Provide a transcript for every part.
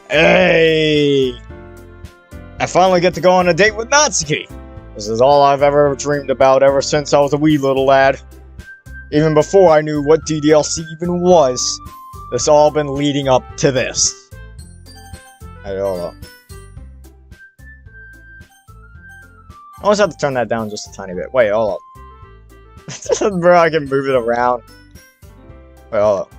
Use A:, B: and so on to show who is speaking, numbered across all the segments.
A: Hey! I finally get to go on a date with Natsuki! This is all I've ever dreamed about ever since I was a wee little lad. Even before I knew what DDLC even was, it's all been leading up to this. Hey, hold on. I always have to turn that down just a tiny bit. Wait, hold up. Bro, I can move it around. Wait, hold up.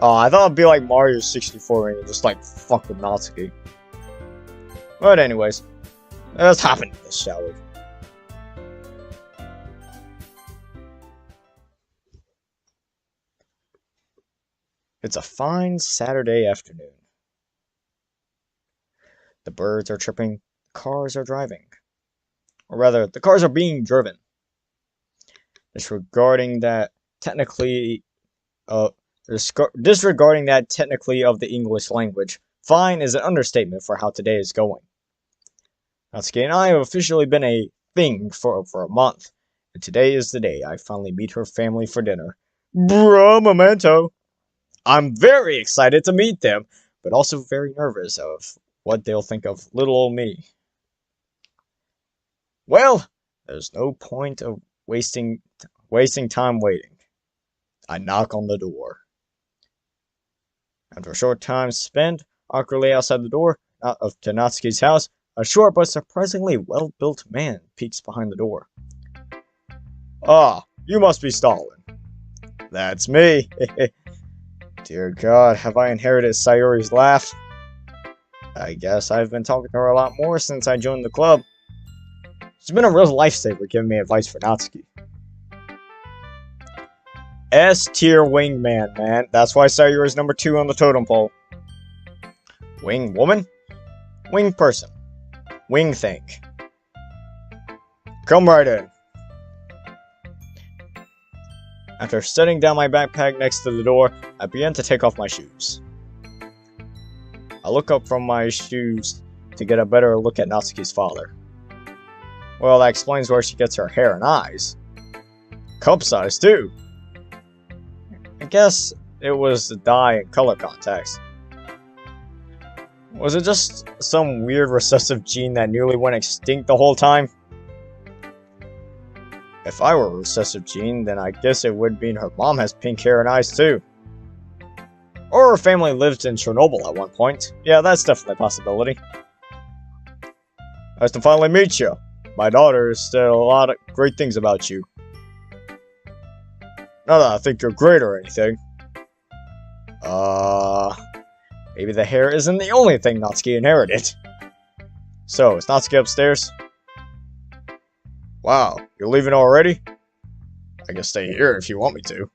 A: Oh, I thought it'd be like Mario 64 and you just like fuck with Natsuki. But anyways, let's hop into this, shall we? It's a fine Saturday afternoon. The birds are chirping, cars are driving. Or rather, the cars are being driven. Disregarding that technically of the English language, fine is an understatement for how today is going. Natsuki and I have officially been a thing for a month, and today is the day I finally meet her family for dinner. Bro, memento! I'm very excited to meet them, but also very nervous of what they'll think of little old me. Well, there's no point of wasting time waiting. I knock on the door. After a short time spent awkwardly outside the door to Natsuki's house, a short but surprisingly well-built man peeks behind the door. Ah, you must be Stalin. That's me. Dear God, have I inherited Sayori's laugh? I guess I've been talking to her a lot more since I joined the club. She's been a real lifesaver giving me advice for Natsuki. S-tier wingman, man. That's why Sayori's number 2 on the totem pole. Wing woman? Wing person. Wing thing. Come right in. After setting down my backpack next to the door, I began to take off my shoes. I look up from my shoes to get a better look at Natsuki's father. Well, that explains where she gets her hair and eyes. Cup size, too. I guess it was the dye and color contacts. Was it just some weird recessive gene that nearly went extinct the whole time? If I were a recessive gene, then I guess it would mean her mom has pink hair and eyes too. Or her family lived in Chernobyl at one point. Yeah, that's definitely a possibility. Nice to finally meet you. My daughter has said a lot of great things about you. Not that I think you're great or anything. Maybe the hair isn't the only thing Natsuki inherited. So, is Natsuki upstairs? Wow, you're leaving already? I can stay here if you want me to.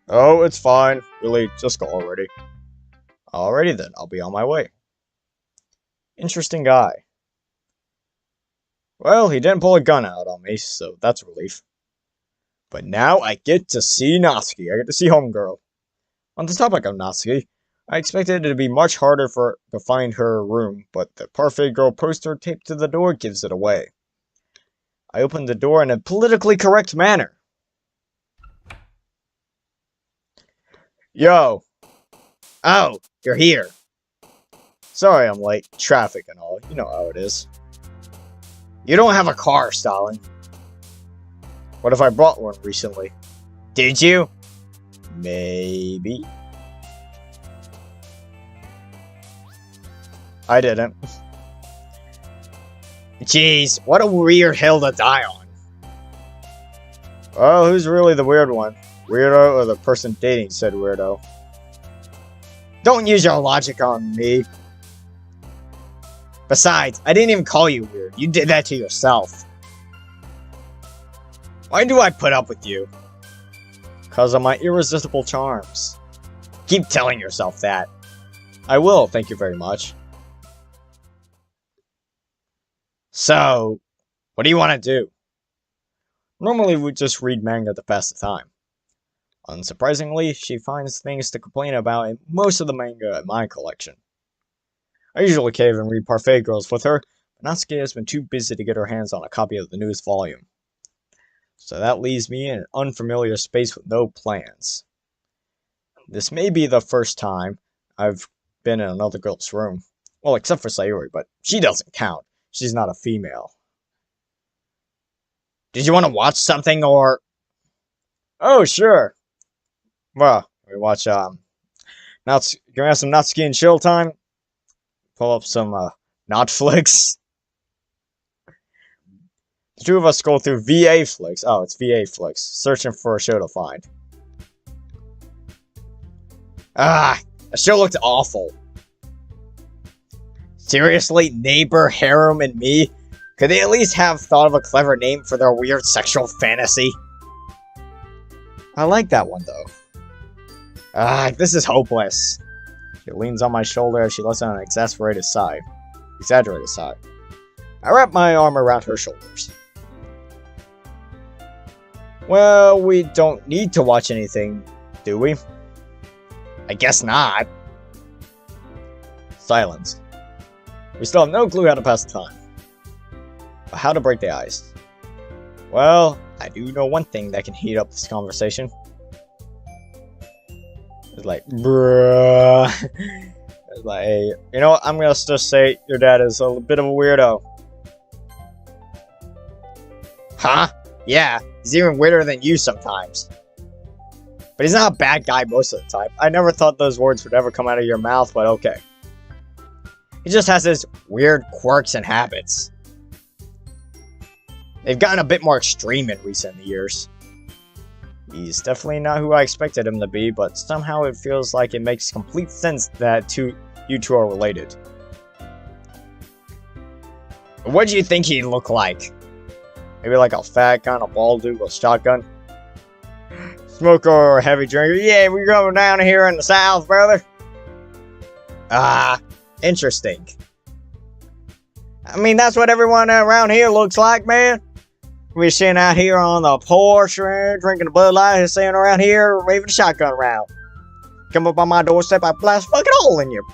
A: Oh, it's fine. Really, just go already. Alrighty then, I'll be on my way. Interesting guy. Well, he didn't pull a gun out on me, so that's a relief. But now I get to see Natsuki. I get to see homegirl. On the topic of Natsuki, I expected it to be much harder to find her room, but the Parfait Girl poster taped to the door gives it away. I opened the door in a politically correct manner. Yo. Oh, you're here. Sorry I'm late. Traffic and all. You know how it is. You don't have a car, Stalin. What if I brought one recently? Did you? Maybe. I didn't. Jeez, what a weird hill to die on. Well, who's really the weird one? Weirdo or the person dating said weirdo? Don't use your logic on me. Besides, I didn't even call you weird. You did that to yourself. Why do I put up with you? Because of my irresistible charms. Keep telling yourself that. I will, thank you very much. So, what do you want to do? Normally we just read manga to pass the time. Unsurprisingly, she finds things to complain about in most of the manga in my collection. I usually cave and read Parfait Girls with her, but Natsuki has been too busy to get her hands on a copy of the newest volume. So that leaves me in an unfamiliar space with no plans. This may be the first time I've been in another girl's room. Well, except for Sayuri, but she doesn't count. She's not a female. Did you want to watch something or... Oh, sure. Well, we watch, can we have some Natsuki and chill time? Pull up some, Netflix. The two of us go through VA Flix. Oh, it's VA Flix. Searching for a show to find. Ah, the show looked awful. Seriously, Neighbor, Harem, and Me? Could they at least have thought of a clever name for their weird sexual fantasy? I like that one, though. Ah, this is hopeless. She leans on my shoulder as she lets out an exaggerated sigh. I wrap my arm around her shoulders. Well, we don't need to watch anything, do we? I guess not. Silence. We still have no clue how to pass the time. But how to break the ice. Well, I do know one thing that can heat up this conversation. It's like, bruh. It's like, hey, you know what? I'm gonna just say your dad is a bit of a weirdo. Huh? Yeah, he's even weirder than you sometimes. But he's not a bad guy most of the time. I never thought those words would ever come out of your mouth, but okay. He just has his weird quirks and habits. They've gotten a bit more extreme in recent years. He's definitely not who I expected him to be, but somehow it feels like it makes complete sense that you two are related. What do you think he'd look like? Maybe like a fat kind of bald dude with a shotgun? Smoker or heavy drinker? Yeah, we're going down here in the south, brother. Ah, interesting. I mean, that's what everyone around here looks like, man. We're sitting out here on the porch, drinking a Bud Light, and sitting around here, waving a shotgun around. Come up on my doorstep, I blast a fucking hole in you.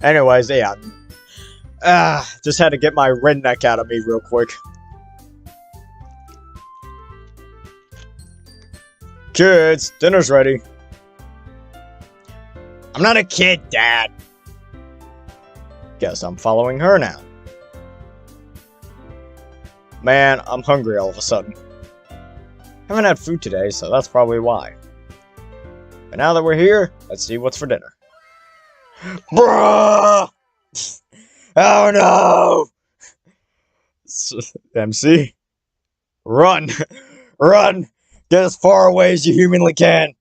A: Anyways, yeah. Just had to get my redneck out of me real quick. Kids, dinner's ready. I'm not a kid, Dad. Guess I'm following her now. Man, I'm hungry all of a sudden. Haven't had food today, so that's probably why. But now that we're here, let's see what's for dinner. Bruh! Oh no! MC? Run! Run! Get as far away as you humanly can!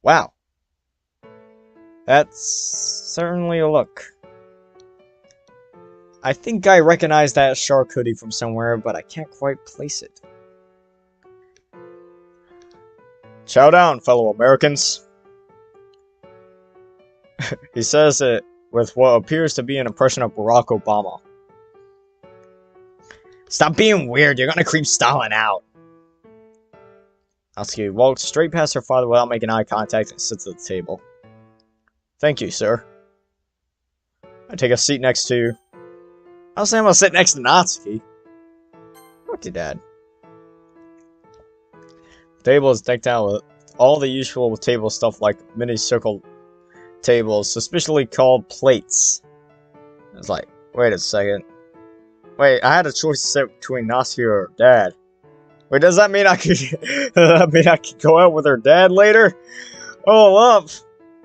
A: Wow. That's certainly a look. I think I recognize that shark hoodie from somewhere, but I can't quite place it. Chow down, fellow Americans. He says it with what appears to be an impression of Barack Obama. Stop being weird, you're gonna creep Stalin out. Natsuki walks straight past her father without making eye contact and sits at the table. Thank you, sir. I take a seat next to you. I'll say I'm gonna sit next to Natsuki. Fuck your dad. The table is decked out with all the usual table stuff like mini circle tables, suspiciously called plates. It's like, wait a second. Wait, I had a choice to sit between Natsuki or her dad. Wait, does that mean I could go out with her dad later? Oh, up.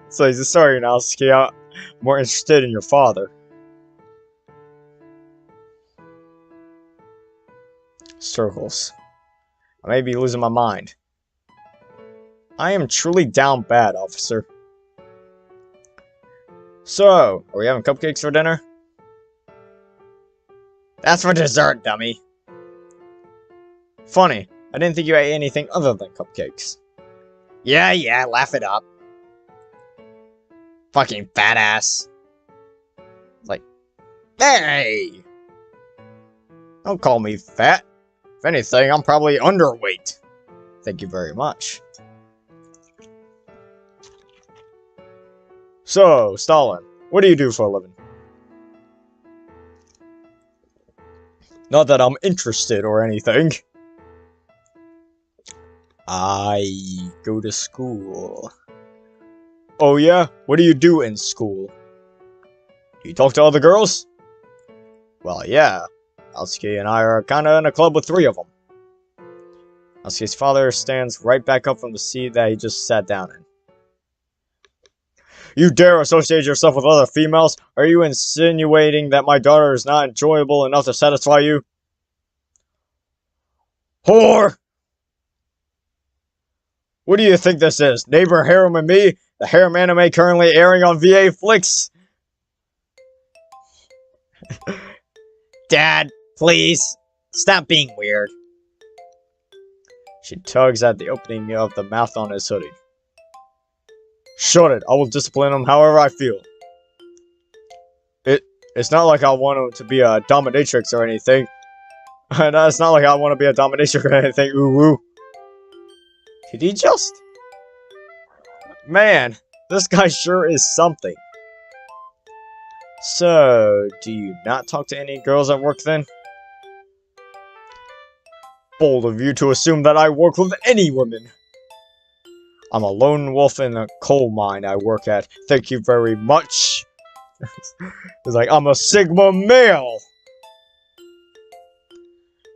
A: So he's sorry, Natsuki. I'm more interested in your father. Circles. I may be losing my mind. I am truly down bad, officer. So, are we having cupcakes for dinner? That's for dessert, dummy. Funny, I didn't think you ate anything other than cupcakes. Yeah, laugh it up. Fucking fat ass. Like, hey! Don't call me fat. If anything, I'm probably underweight. Thank you very much. So, Stalin, what do you do for a living? Not that I'm interested or anything. I go to school. Oh yeah? What do you do in school? Do you talk to other girls? Well, yeah. Natsuki and I are kinda in a club with 3 of them. Natsuki's father stands right back up from the seat that he just sat down in. You dare associate yourself with other females? Are you insinuating that my daughter is not enjoyable enough to satisfy you? Whore! What do you think this is? Neighbor Harem and Me? The harem anime currently airing on VA Flix? Dad, please, stop being weird. She tugs at the opening of the mouth on his hoodie. Shut it, I will discipline him however I feel. It's not like I want him to be a dominatrix or anything. No, it's not like I want to be a dominatrix or anything, ooh woo. Did he just? Man, this guy sure is something. So, do you not talk to any girls at work then? Bold of you to assume that I work with any women. I'm a lone wolf in a coal mine I work at. Thank you very much. It's like, I'm a Sigma male.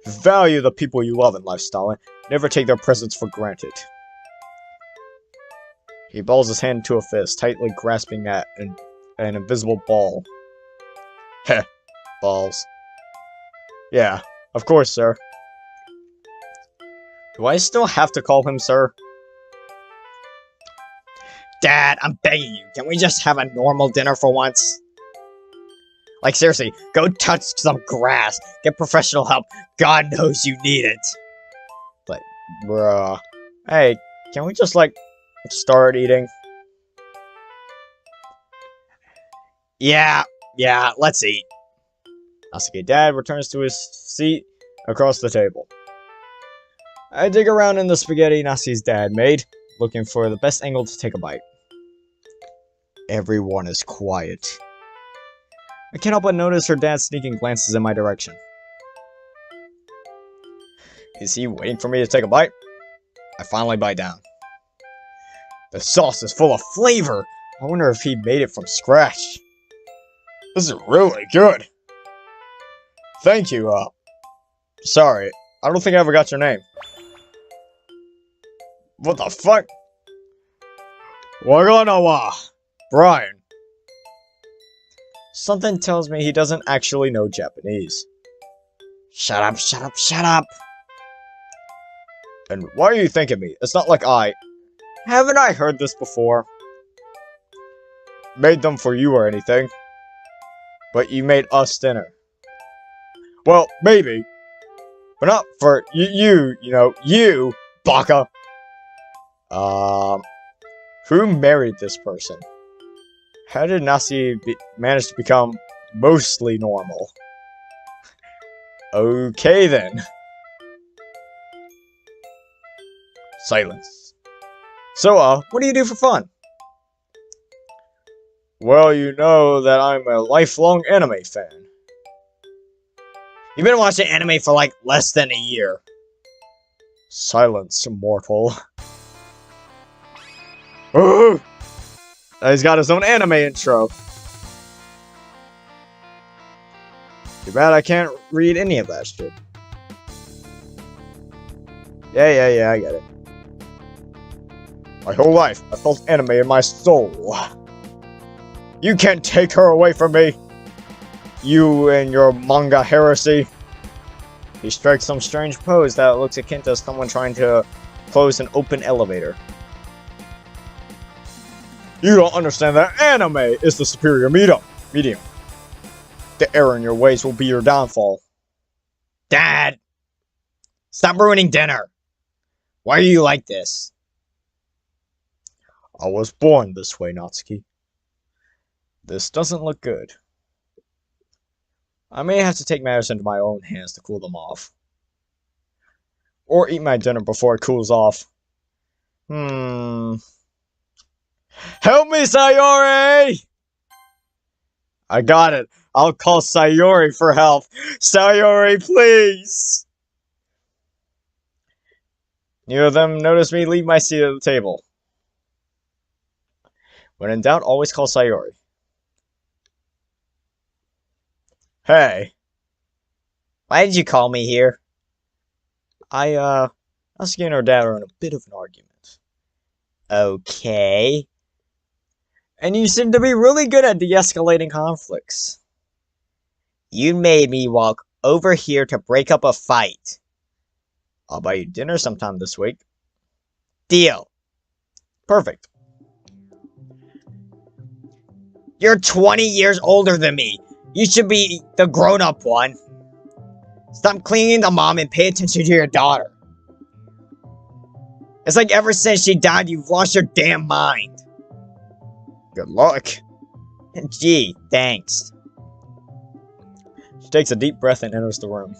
A: Value the people you love in life, Stalin. Never take their presence for granted. He balls his hand into a fist, tightly grasping at an invisible ball. Heh. Balls. Yeah, of course, sir. Do I still have to call him sir? Dad, I'm begging you. Can we just have a normal dinner for once? Like, seriously, go touch some grass. Get professional help. God knows you need it. But, bruh. Hey, can we just, like, start eating? Yeah, let's eat. Natsuki Dad returns to his seat across the table. I dig around in the spaghetti Natsuki's dad made, looking for the best angle to take a bite. Everyone is quiet. I can't help but notice her dad's sneaking glances in my direction. Is he waiting for me to take a bite? I finally bite down. The sauce is full of flavor. I wonder if he made it from scratch. This is really good. Thank you, sorry, I don't think I ever got your name. What the fuck? Waganawa. Brian. Something tells me he doesn't actually know Japanese. Shut up, shut up, shut up! And why are you thanking me? It's not like haven't I heard this before? Made them for you or anything. But you made us dinner. Well, maybe. But not for you know, you, baka! Who married this person? How did Nasi manage to become mostly normal? Okay then. Silence. So, what do you do for fun? Well, you know that I'm a lifelong anime fan. You've been watching anime for like less than a year. Silence, mortal. Ooh! He's got his own anime intro. Too bad I can't read any of that shit. Yeah, I get it. My whole life, I felt anime in my soul. You can't take her away from me. You and your manga heresy. He strikes some strange pose that looks akin to someone trying to close an open elevator. You don't understand that anime is the superior medium. The error in your ways will be your downfall. Dad! Stop ruining dinner! Why are you like this? I was born this way, Natsuki. This doesn't look good. I may have to take matters into my own hands to cool them off. Or eat my dinner before it cools off. Help me, Sayori! I got it. I'll call Sayori for help. Sayori, please! Neither of them notice me leave my seat at the table. When in doubt, always call Sayori. Hey. Why did you call me here? Natsuki and her dad are in a bit of an argument. Okay. And you seem to be really good at de-escalating conflicts. You made me walk over here to break up a fight. I'll buy you dinner sometime this week. Deal. Perfect. You're 20 years older than me. You should be the grown-up one. Stop clinging to mom and pay attention to your daughter. It's like ever since she died, you've lost your damn mind. Good luck. Gee, thanks. She takes a deep breath and enters the room.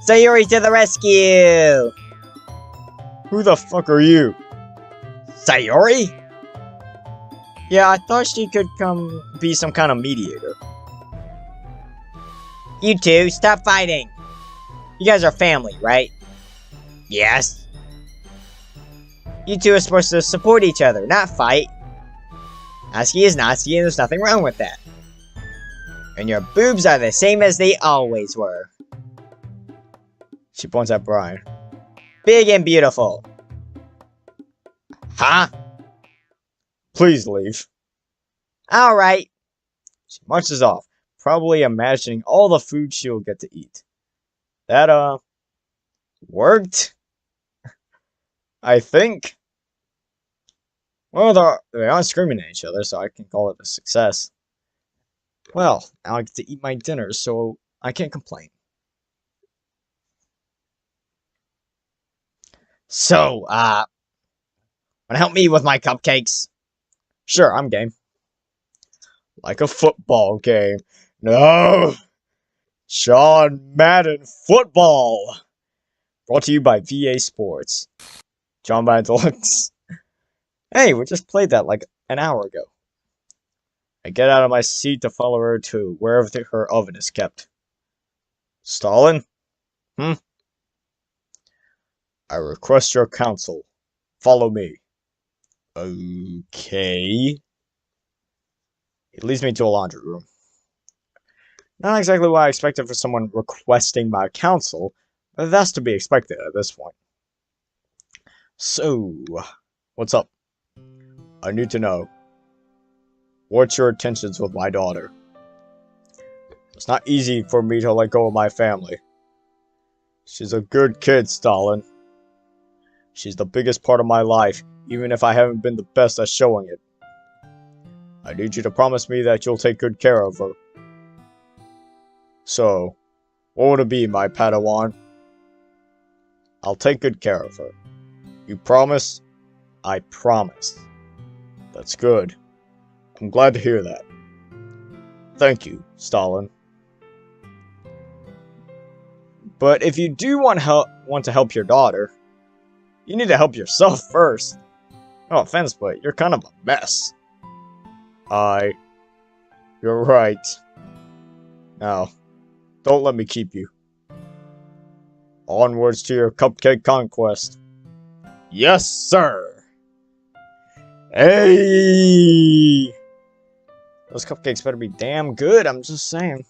A: Sayori to the rescue! Who the fuck are you? Sayori? Yeah, I thought she could come be some kind of mediator. You two, stop fighting. You guys are family, right? Yes. You two are supposed to support each other, not fight. Natsuki is Natsuki and there's nothing wrong with that. And your boobs are the same as they always were. She points at Brian. Big and beautiful. Huh? Please leave. Alright. She marches off, probably imagining all the food she'll get to eat. That, worked? I think. Well, they aren't screaming at each other, so I can call it a success. Well, now I get to eat my dinner, so I can't complain. So, wanna help me with my cupcakes? Sure, I'm game. Like a football game. No! Sean Madden Football! Brought to you by VA Sports. John by Deluxe. Hey, we just played that like an hour ago. I get out of my seat to follow her to wherever her oven is kept. Stalin? I request your counsel. Follow me. Okay. It leads me to a laundry room. Not exactly what I expected for someone requesting my counsel, but that's to be expected at this point. So, what's up? I need to know. What's your intentions with my daughter? It's not easy for me to let go of my family. She's a good kid, Stalin. She's the biggest part of my life, even if I haven't been the best at showing it. I need you to promise me that you'll take good care of her. So, what would it be, my Padawan? I'll take good care of her. You promise? I promise. That's good. I'm glad to hear that. Thank you, Stalin. But if you do want to help your daughter, you need to help yourself first. No offense, but you're kind of a mess. You're right. Now, don't let me keep you. Onwards to your cupcake conquest. Yes, sir! Hey! Those cupcakes better be damn good, I'm just saying.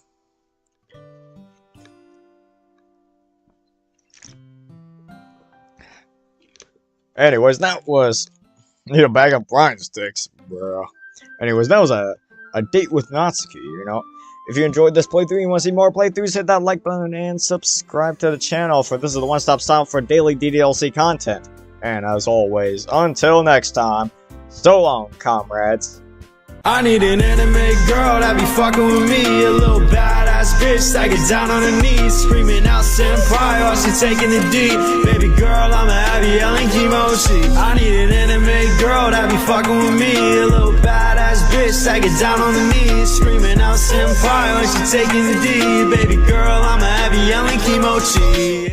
A: Anyways, that was... Need a bag of brine sticks, bro. Anyways, that was a date with Natsuki, you know. If you enjoyed this playthrough and you want to see more playthroughs, hit that like button and subscribe to the channel, for this is the one-stop stop for daily DDLC content. And as always, until next time, so long, comrades.
B: I need an anime girl that be fucking with me. A little badass bitch that gets down on her knees, screaming out senpai while she taking the D. Baby girl, I'ma have you yelling kimochi. I need an anime girl that be fucking with me. A little badass bitch that gets down on the knees, screaming out senpai while she taking the D. Baby girl, I'ma have you yelling kimochi.